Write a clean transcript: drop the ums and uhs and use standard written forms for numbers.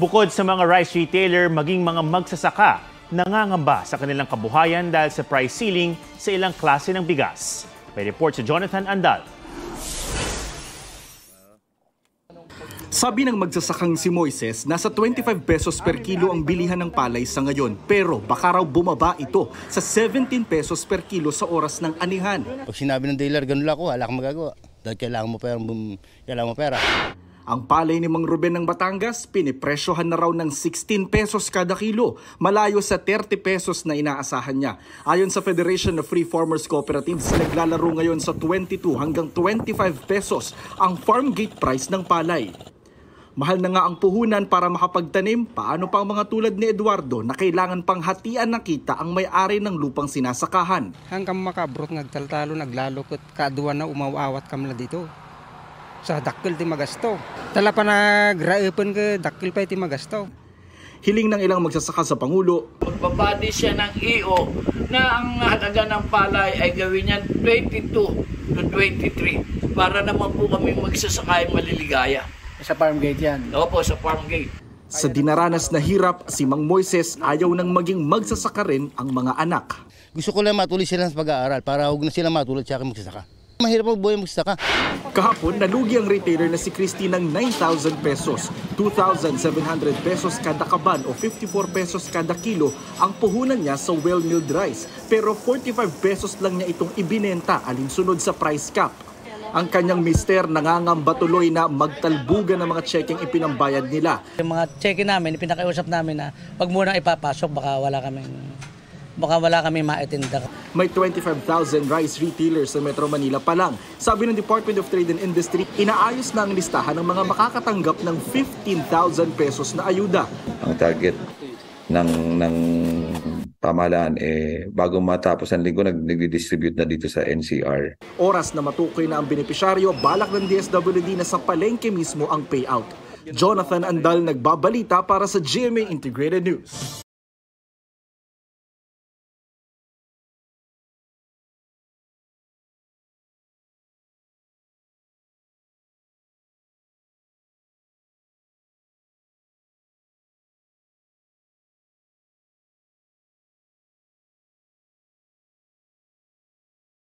Bukod sa mga rice retailer, maging mga magsasaka nangangamba sa kanilang kabuhayan dahil sa price ceiling sa ilang klase ng bigas. May report si Jonathan Andal. Sabi ng magsasakang si Moises, nasa 25 pesos per kilo ang bilihan ng palay sa ngayon. Pero baka raw bumaba ito sa 17 pesos per kilo sa oras ng anihan. Pag sinabi ng dealer, ganun lang ako, wala kang magagawa. Dahil kailangan mo pera. Ang palay ni Mang Ruben ng Batangas, pinipresyohan na raw ng 16 pesos kada kilo, malayo sa 30 pesos na inaasahan niya. Ayon sa Federation of Free Farmers Cooperatives, naglalaro ngayon sa 22 hanggang 25 pesos ang farm gate price ng palay. Mahal na nga ang puhunan para makapagtanim, paano pa ang mga tulad ni Eduardo na kailangan pang hatian ng kita ang may-ari ng lupang sinasakahan. Hanggang makabrot nagtaltalo, naglalukot, kaduan na umawawat kamla dito. Sa dakil ti magasto. Tala pa nagraipan ka, dakil pa ti magasto. Hiling ng ilang magsasaka sa Pangulo. Magbabadi siya ng EO na ang halaga ng palay ay gawin niyan 22 to 23 para naman po kami magsasaka ay maliligaya. Sa farm gate yan? Opo, sa farm gate. Sa dinaranas na hirap, si Mang Moises ayaw nang maging magsasaka rin ang mga anak. Gusto ko lang matuloy sila sa pag-aaral para huwag na sila matulad sa akin magsasaka. Mahirap ang buhay magsasaka. Kahapon, nalugi ang retailer na si Christy ng 9,000 pesos, 2,700 pesos kada kaban o 54 pesos kada kilo ang puhunan niya sa well-milled rice. Pero 45 pesos lang niya itong ibinenta alinsunod sa price cap. Ang kanyang mister nangangamba tuloy na magtalbugan ng mga checkeng ipinambayad nila. Yung mga cheque namin, ipinakiusap namin na pag muna ipapasok, baka wala kaming maitinda. May 25,000 rice retailers sa Metro Manila pa lang. Sabi ng Department of Trade and Industry, inaayos na ang listahan ng mga makakatanggap ng 15,000 pesos na ayuda. Ang target ng pamahalaan bago matapos ang linggo nagdi-distribute na dito sa NCR. Oras na matukoy na ang benepisyaryo, balak ng DSWD na sa palengke mismo ang payout. Jonathan Andal nagbabalita para sa GMA Integrated News.